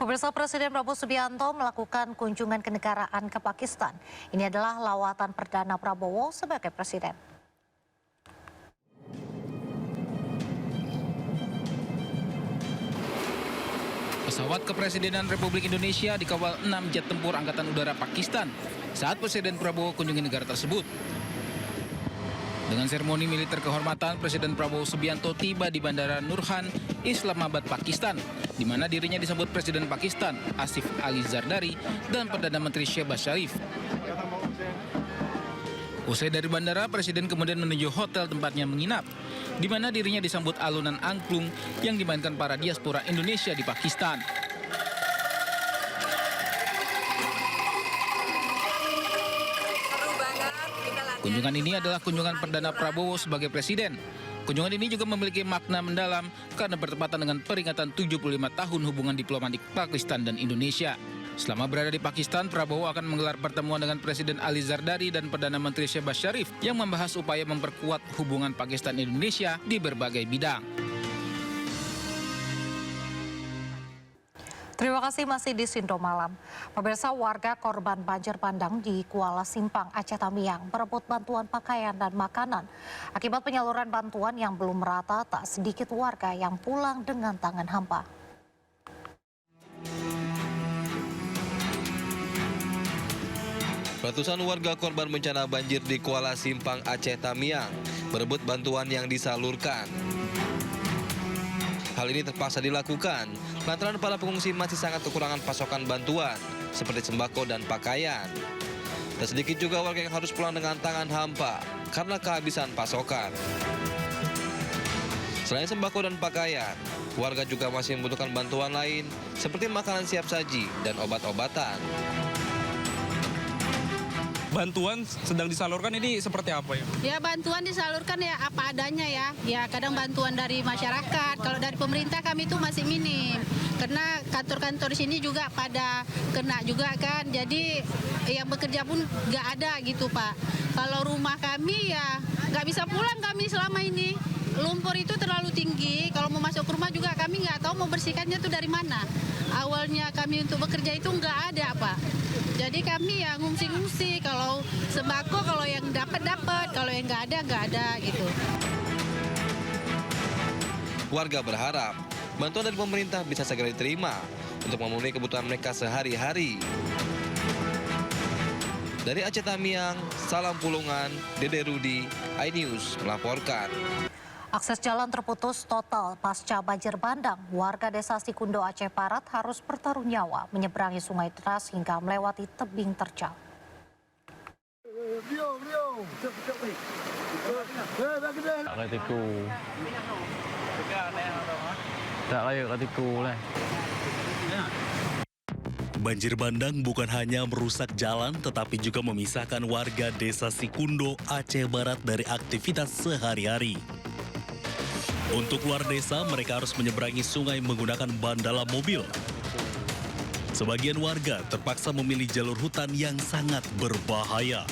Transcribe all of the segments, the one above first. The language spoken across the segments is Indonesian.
Pemirsa, Presiden Prabowo Subianto melakukan kunjungan kenegaraan ke Pakistan. Ini adalah lawatan perdana Prabowo sebagai presiden. Pesawat Kepresidenan Republik Indonesia dikawal 6 jet tempur Angkatan Udara Pakistan saat Presiden Prabowo kunjungi negara tersebut. Dengan seremoni militer kehormatan, Presiden Prabowo Subianto tiba di Bandara Nurhan, Islamabad, Pakistan, di mana dirinya disambut Presiden Pakistan, Asif Ali Zardari, dan Perdana Menteri Shehbaz Sharif. Usai dari bandara, Presiden kemudian menuju hotel tempatnya menginap, di mana dirinya disambut alunan angklung yang dimainkan para diaspora Indonesia di Pakistan. Kunjungan ini adalah kunjungan perdana Prabowo sebagai presiden. Kunjungan ini juga memiliki makna mendalam karena bertepatan dengan peringatan 75 tahun hubungan diplomatik Pakistan dan Indonesia. Selama berada di Pakistan, Prabowo akan menggelar pertemuan dengan Presiden Ali Zardari dan Perdana Menteri Shehbaz Sharif yang membahas upaya memperkuat hubungan Pakistan-Indonesia di berbagai bidang. Terima kasih masih di Sindo Malam. Pemirsa, warga korban banjir bandang di Kuala Simpang, Aceh Tamiang berebut bantuan pakaian dan makanan. Akibat penyaluran bantuan yang belum merata, tak sedikit warga yang pulang dengan tangan hampa. Ratusan warga korban bencana banjir di Kuala Simpang, Aceh Tamiang berebut bantuan yang disalurkan. Hal ini terpaksa dilakukan lantaran para pengungsi masih sangat kekurangan pasokan bantuan seperti sembako dan pakaian. Tak sedikit juga warga yang harus pulang dengan tangan hampa karena kehabisan pasokan. Selain sembako dan pakaian, warga juga masih membutuhkan bantuan lain seperti makanan siap saji dan obat-obatan. Bantuan sedang disalurkan ini seperti apa ya? Ya, bantuan disalurkan ya apa adanya ya. Ya kadang bantuan dari masyarakat, kalau dari pemerintah kami itu masih minim. Karena kantor-kantor sini juga pada kena juga kan. Jadi yang bekerja pun nggak ada gitu Pak. Kalau rumah kami ya nggak bisa pulang kami selama ini. Lumpur itu terlalu tinggi, kalau mau masuk ke rumah juga kami nggak tahu mau bersihkannya tuh dari mana. Awalnya kami untuk bekerja itu nggak ada Pak. Jadi kami ya ngungsi-ngungsi, kalau sembako kalau yang dapat, kalau yang nggak ada gitu. Warga berharap bantuan dari pemerintah bisa segera diterima untuk memenuhi kebutuhan mereka sehari-hari. Dari Aceh Tamiang, Salam Pulungan, Dede Rudi, iNews melaporkan. Akses jalan terputus total pasca banjir bandang. Warga desa Sikundo, Aceh Barat harus bertaruh nyawa menyeberangi sungai deras hingga melewati tebing terjal. Banjir bandang bukan hanya merusak jalan tetapi juga memisahkan warga desa Sikundo, Aceh Barat dari aktivitas sehari-hari. Untuk keluar desa, mereka harus menyeberangi sungai menggunakan ban dalam mobil. Sebagian warga terpaksa memilih jalur hutan yang sangat berbahaya.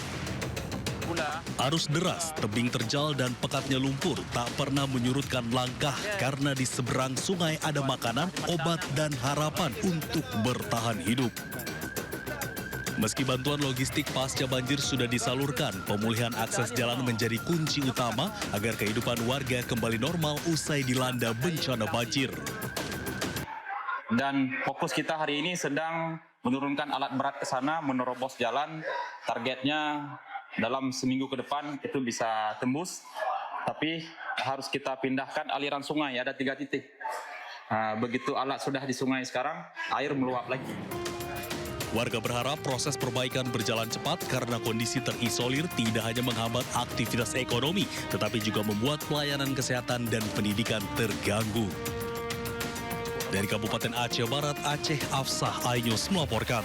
Arus deras, tebing terjal, dan pekatnya lumpur tak pernah menyurutkan langkah karena di seberang sungai ada makanan, obat, dan harapan untuk bertahan hidup. Meski bantuan logistik pasca banjir sudah disalurkan, pemulihan akses jalan menjadi kunci utama agar kehidupan warga kembali normal usai dilanda bencana banjir. Dan fokus kita hari ini sedang menurunkan alat berat ke sana, menerobos jalan. Targetnya dalam seminggu ke depan itu bisa tembus, tapi harus kita pindahkan aliran sungai, ada 3 titik. Begitu alat sudah di sungai sekarang, air meluap lagi. Warga berharap proses perbaikan berjalan cepat karena kondisi terisolir tidak hanya menghambat aktivitas ekonomi, tetapi juga membuat pelayanan kesehatan dan pendidikan terganggu. Dari Kabupaten Aceh Barat, Aceh, Afsah, iNews melaporkan.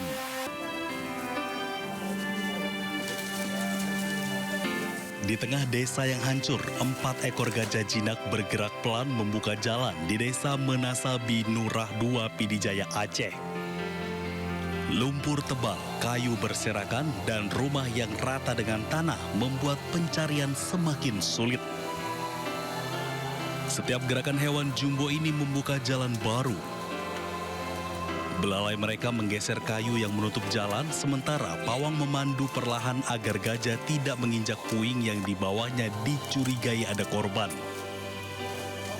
Di tengah desa yang hancur, 4 ekor gajah jinak bergerak pelan membuka jalan di desa Menasabi Nurah 2, Pidijaya, Aceh. Lumpur tebal, kayu berserakan, dan rumah yang rata dengan tanah membuat pencarian semakin sulit. Setiap gerakan hewan jumbo ini membuka jalan baru. Belalai mereka menggeser kayu yang menutup jalan, sementara pawang memandu perlahan agar gajah tidak menginjak puing yang dibawanya dicurigai ada korban.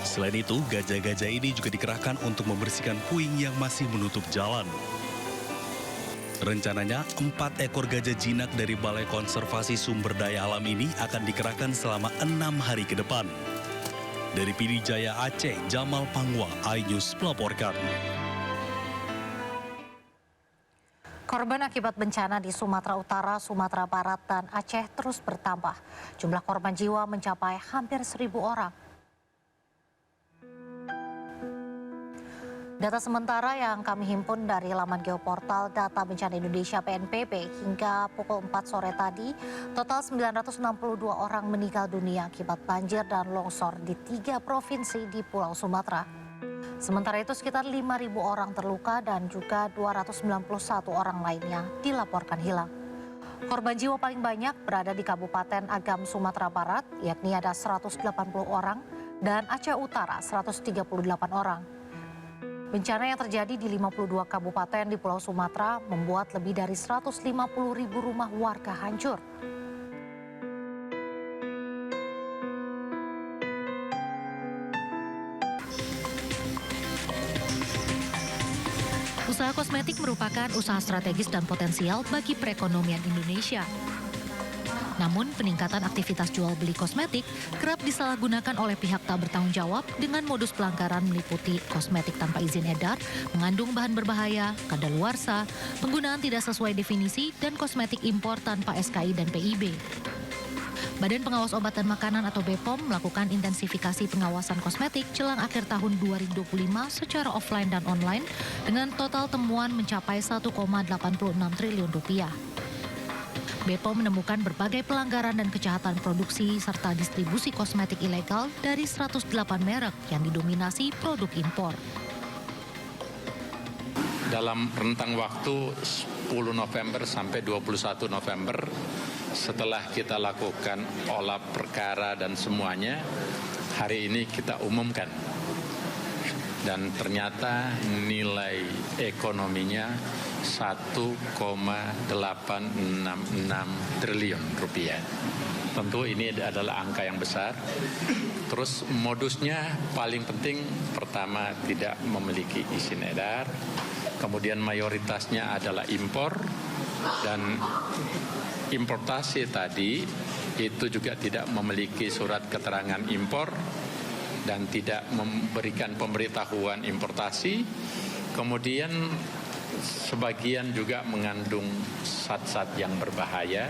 Selain itu, gajah-gajah ini juga dikerahkan untuk membersihkan puing yang masih menutup jalan. Rencananya, 4 ekor gajah jinak dari Balai Konservasi Sumber Daya Alam ini akan dikerahkan selama 6 hari ke depan. Dari Pidijaya Aceh, Jamal Pangwa, iNews melaporkan. Korban akibat bencana di Sumatera Utara, Sumatera Barat, dan Aceh terus bertambah. Jumlah korban jiwa mencapai hampir 1.000 orang. Data sementara yang kami himpun dari laman geoportal Data Bencana Indonesia (BNPB) hingga pukul 4 sore tadi, total 962 orang meninggal dunia akibat banjir dan longsor di 3 provinsi di Pulau Sumatera. Sementara itu sekitar 5.000 orang terluka dan juga 291 orang lainnya dilaporkan hilang. Korban jiwa paling banyak berada di Kabupaten Agam, Sumatera Barat, yakni ada 180 orang, dan Aceh Utara 138 orang. Bencana yang terjadi di 52 kabupaten di Pulau Sumatera membuat lebih dari 150.000 rumah warga hancur. Usaha kosmetik merupakan usaha strategis dan potensial bagi perekonomian Indonesia. Namun, peningkatan aktivitas jual beli kosmetik kerap disalahgunakan oleh pihak tak bertanggung jawab dengan modus pelanggaran meliputi kosmetik tanpa izin edar, mengandung bahan berbahaya, kadaluarsa, penggunaan tidak sesuai definisi, dan kosmetik impor tanpa SKI dan PIB. Badan Pengawas Obat dan Makanan atau BPOM melakukan intensifikasi pengawasan kosmetik jelang akhir tahun 2025 secara offline dan online dengan total temuan mencapai 1,86 triliun rupiah. BPOM menemukan berbagai pelanggaran dan kejahatan produksi serta distribusi kosmetik ilegal dari 108 merek yang didominasi produk impor. Dalam rentang waktu 10 November sampai 21 November, setelah kita lakukan olah perkara dan semuanya, hari ini kita umumkan. Dan ternyata nilai ekonominya 1,866 triliun rupiah. Tentu ini adalah angka yang besar. Terus modusnya paling penting, pertama tidak memiliki izin edar, kemudian mayoritasnya adalah impor, dan importasi tadi itu juga tidak memiliki surat keterangan impor dan tidak memberikan pemberitahuan importasi. Kemudian sebagian juga mengandung zat-zat yang berbahaya.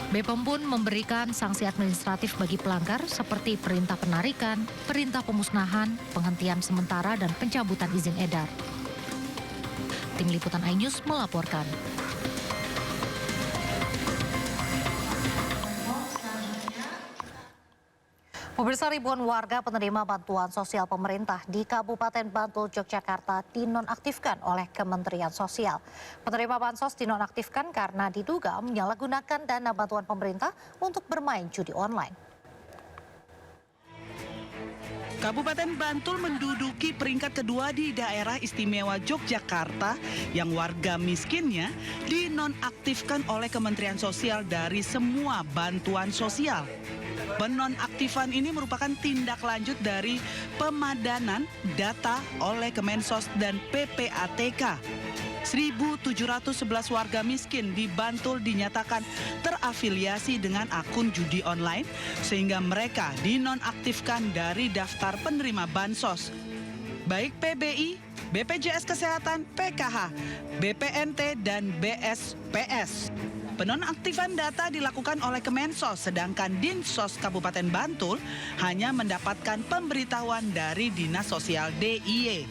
BPOM pun memberikan sanksi administratif bagi pelanggar seperti perintah penarikan, perintah pemusnahan, penghentian sementara, dan pencabutan izin edar. Tim Liputan iNews melaporkan. Pemirsa, ribuan warga penerima bantuan sosial pemerintah di Kabupaten Bantul, Yogyakarta dinonaktifkan oleh Kementerian Sosial. Penerima bansos dinonaktifkan karena diduga menyalahgunakan dana bantuan pemerintah untuk bermain judi online. Kabupaten Bantul menduduki peringkat kedua di daerah istimewa Yogyakarta yang warga miskinnya dinonaktifkan oleh Kementerian Sosial dari semua bantuan sosial. Penonaktifan ini merupakan tindak lanjut dari pemadanan data oleh Kemensos dan PPATK. 1.711 warga miskin di Bantul dinyatakan terafiliasi dengan akun judi online sehingga mereka dinonaktifkan dari daftar penerima bansos. Baik PBI, BPJS Kesehatan, PKH, BPNT, dan BSPS. Penonaktifan data dilakukan oleh Kemensos, sedangkan Dinsos Kabupaten Bantul hanya mendapatkan pemberitahuan dari Dinas Sosial DIY.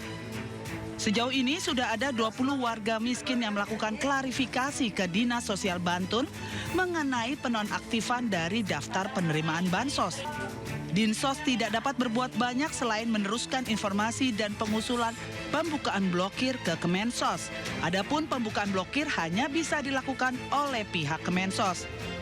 Sejauh ini sudah ada 20 warga miskin yang melakukan klarifikasi ke Dinas Sosial Bantul mengenai penonaktifan dari daftar penerimaan bansos. Dinsos tidak dapat berbuat banyak selain meneruskan informasi dan pengusulan pembukaan blokir ke Kemensos. Adapun pembukaan blokir hanya bisa dilakukan oleh pihak Kemensos.